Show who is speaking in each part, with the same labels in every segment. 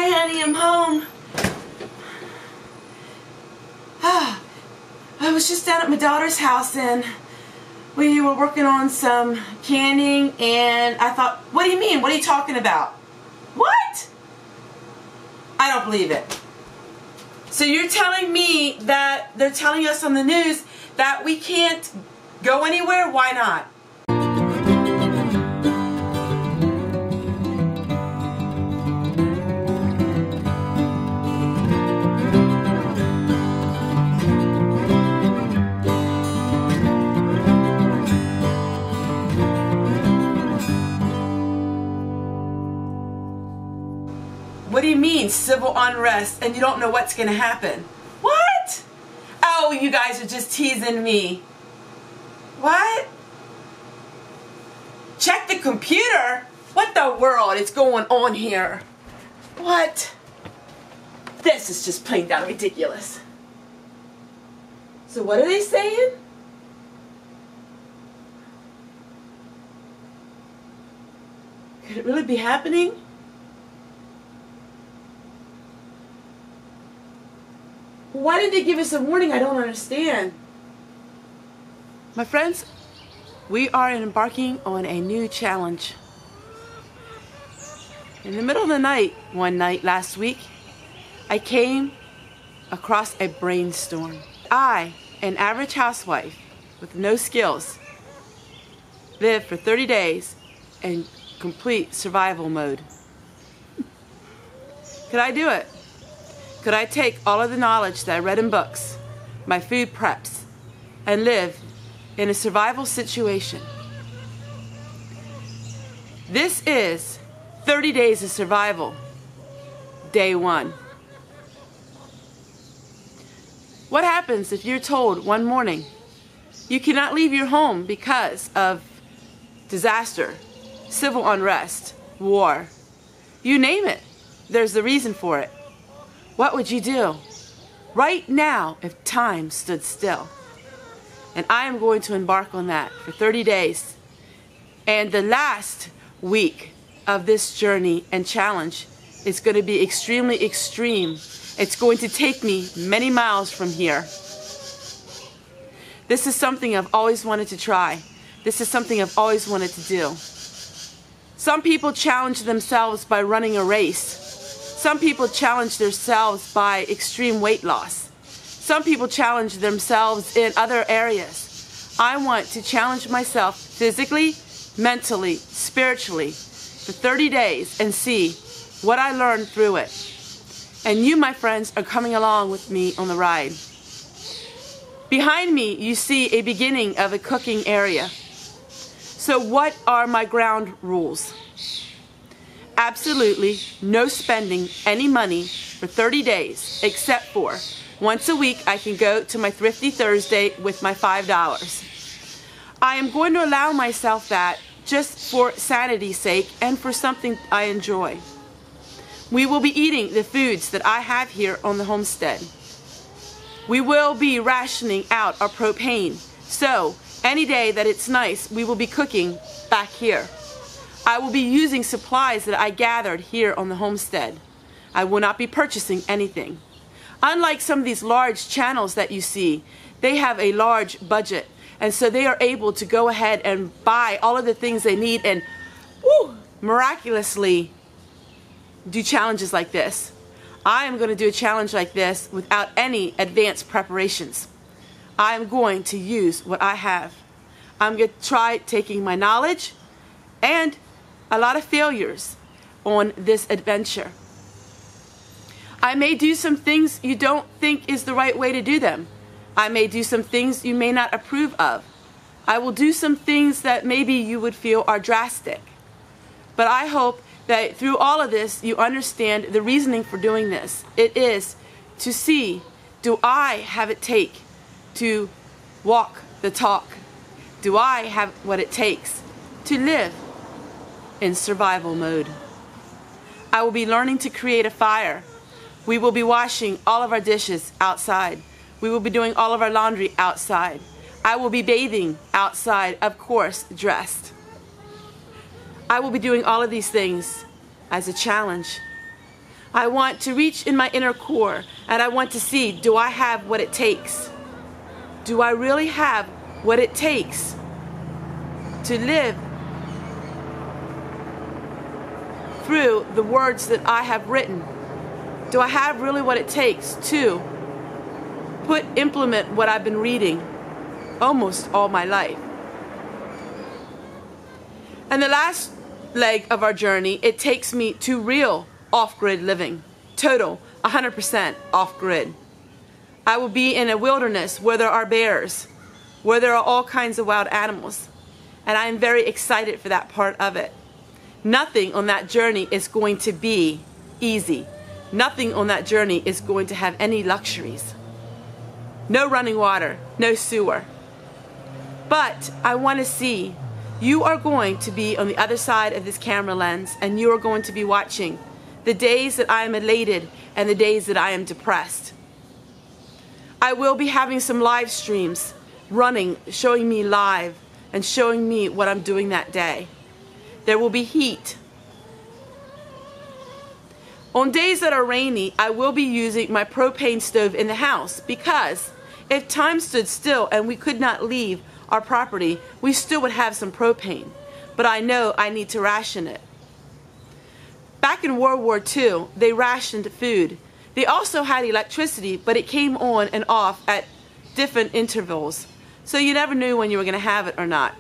Speaker 1: Hi, honey, I'm home. I was just down at my daughter's house and we were working on some canning, and I thought, what do you mean? What are you talking about? What? I don't believe it. So you're telling me that they're telling us on the news that we can't go anywhere? Why not? What do you mean, civil unrest, and you don't know what's going to happen? What? Oh, you guys are just teasing me. What? Check the computer? What the world is going on here? What? This is just plain down ridiculous. So what are they saying? Could it really be happening? Why didn't they give us a warning? I don't understand. My friends, we are embarking on a new challenge. In the middle of the night, one night last week, I came across a brainstorm. I, an average housewife with no skills, lived for 30 days in complete survival mode. Could I do it? Could I take all of the knowledge that I read in books, my food preps, and live in a survival situation? This is 30 days of survival, day 1. What happens if you're told one morning you cannot leave your home because of disaster, civil unrest, war? You name it, there's the reason for it. What would you do right now if time stood still? And I am going to embark on that for 30 days. And the last week of this journey and challenge is going to be extremely extreme. It's going to take me many miles from here. This is something I've always wanted to try. This is something I've always wanted to do. Some people challenge themselves by running a race. Some people challenge themselves by extreme weight loss. Some people challenge themselves in other areas. I want to challenge myself physically, mentally, spiritually for 30 days and see what I learn through it. And you, my friends, are coming along with me on the ride. Behind me, you see a beginning of a cooking area. So what are my ground rules? Absolutely no spending any money for 30 days, except for once a week I can go to my Thrifty Thursday with my $5. I am going to allow myself that just for sanity's sake and for something I enjoy. We will be eating the foods that I have here on the homestead. We will be rationing out our propane, so any day that it's nice, we will be cooking back here. I will be using supplies that I gathered here on the homestead. I will not be purchasing anything. Unlike some of these large channels that you see, they have a large budget, and so they are able to go ahead and buy all of the things they need and miraculously do challenges like this. I am going to do a challenge like this without any advanced preparations. I am going to use what I have. I'm going to try taking my knowledge and a lot of failures on this adventure. I may do some things you don't think is the right way to do them. I may do some things you may not approve of. I will do some things that maybe you would feel are drastic. But I hope that through all of this you understand the reasoning for doing this. It is to see, do I have it take to walk the talk? Do I have what it takes to live in survival mode? I will be learning to create a fire. We will be washing all of our dishes outside. We will be doing all of our laundry outside. I will be bathing outside, of course, dressed. I will be doing all of these things as a challenge. I want to reach in my inner core, and I want to see, do I have what it takes? Do I really have what it takes to live through the words that I have written? Do I have really what it takes to implement what I've been reading almost all my life? And the last leg of our journey, it takes me to real off-grid living. Total, 100% off-grid. I will be in a wilderness where there are bears, where there are all kinds of wild animals. And I am very excited for that part of it. Nothing on that journey is going to be easy. Nothing on that journey is going to have any luxuries. No running water, no sewer. But I want to see, you are going to be on the other side of this camera lens, and you are going to be watching the days that I am elated and the days that I am depressed. I will be having some live streams running, showing me live and showing me what I'm doing that day. There will be heat. On days that are rainy, I will be using my propane stove in the house, because if time stood still and we could not leave our property, we still would have some propane. But I know I need to ration it. Back in World War II, they rationed food. They also had electricity, but it came on and off at different intervals. So you never knew when you were going to have it or not.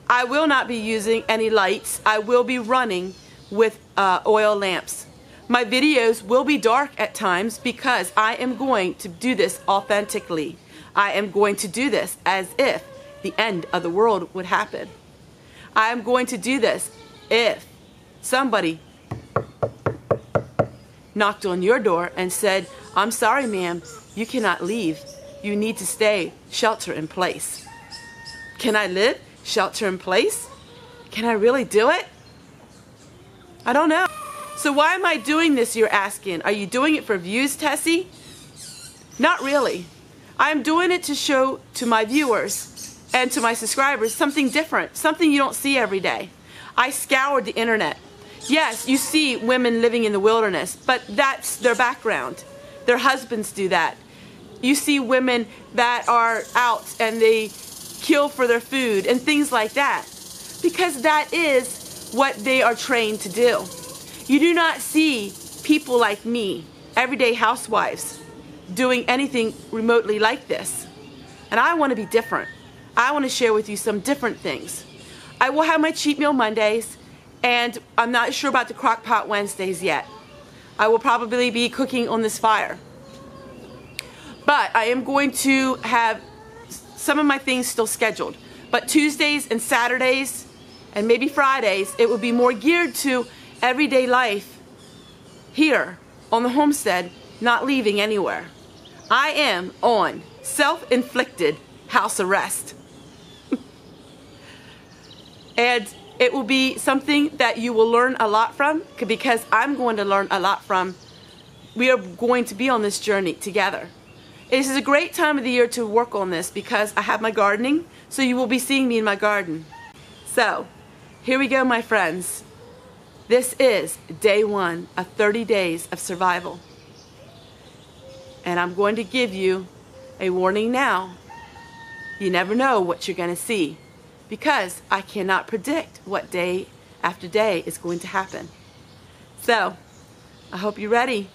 Speaker 1: I will not be using any lights. I will be running with oil lamps. My videos will be dark at times because I am going to do this authentically. I am going to do this as if the end of the world would happen. I am going to do this if somebody knocked on your door and said, "I'm sorry, ma'am, you cannot leave. You need to stay, shelter in place." Can I live shelter in place? Can I really do it? I don't know. So why am I doing this, you're asking? Are you doing it for views, Tessie? Not really. I'm doing it to show to my viewers and to my subscribers something different, something you don't see every day. I scoured the internet. Yes, you see women living in the wilderness, but that's their background. Their husbands do that. You see women that are out and they kill for their food and things like that, because that is what they are trained to do. You do not see people like me, everyday housewives, doing anything remotely like this. And I want to be different. I want to share with you some different things. I will have my cheat meal Mondays, and I'm not sure about the crock pot Wednesdays yet. I will probably be cooking on this fire. But I am going to have some of my things still scheduled. But Tuesdays and Saturdays and maybe Fridays, it will be more geared to everyday life here on the homestead, not leaving anywhere. I am on self-inflicted house arrest. And it will be something that you will learn a lot from, because I'm going to learn a lot from. We are going to be on this journey together. This is a great time of the year to work on this because I have my gardening, so you will be seeing me in my garden. So, here we go, my friends. This is day 1 of 30 days of survival. And I'm going to give you a warning now. You never know what you're going to see, because I cannot predict what day after day is going to happen. So, I hope you're ready,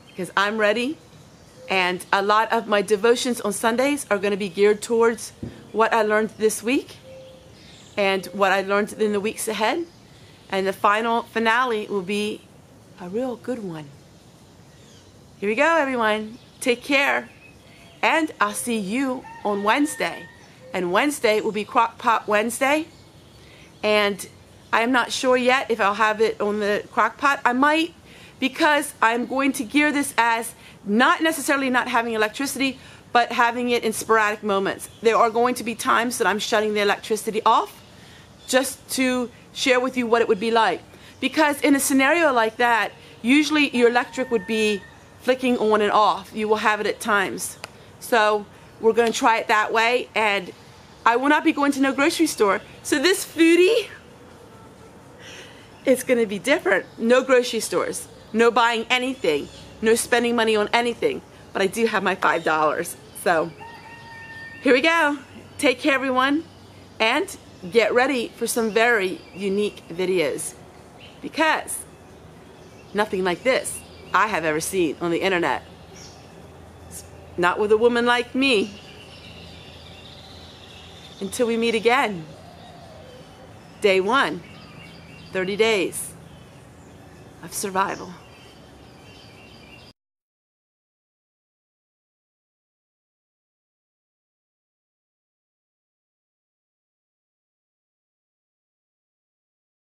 Speaker 1: because I'm ready. And a lot of my devotions on Sundays are going to be geared towards what I learned this week and what I learned in the weeks ahead. And the finale will be a real good one. Here we go, everyone. Take care. And I'll see you on Wednesday. And Wednesday will be Crock Pot Wednesday. And I am not sure yet if I'll have it on the crock pot. I might, because I'm going to gear this as not necessarily not having electricity, but having it in sporadic moments. There are going to be times that I'm shutting the electricity off just to share with you what it would be like. Because in a scenario like that, usually your electric would be flicking on and off. You will have it at times. So we're going to try it that way, and I will not be going to no grocery store. So this foodie it's going to be different. No grocery stores, no buying anything, no spending money on anything. But I do have my $5. So here we go. Take care, everyone, and get ready for some very unique videos, because nothing like this I have ever seen on the internet. Not with a woman like me. Until we meet again. Day 1, 30 days of survival.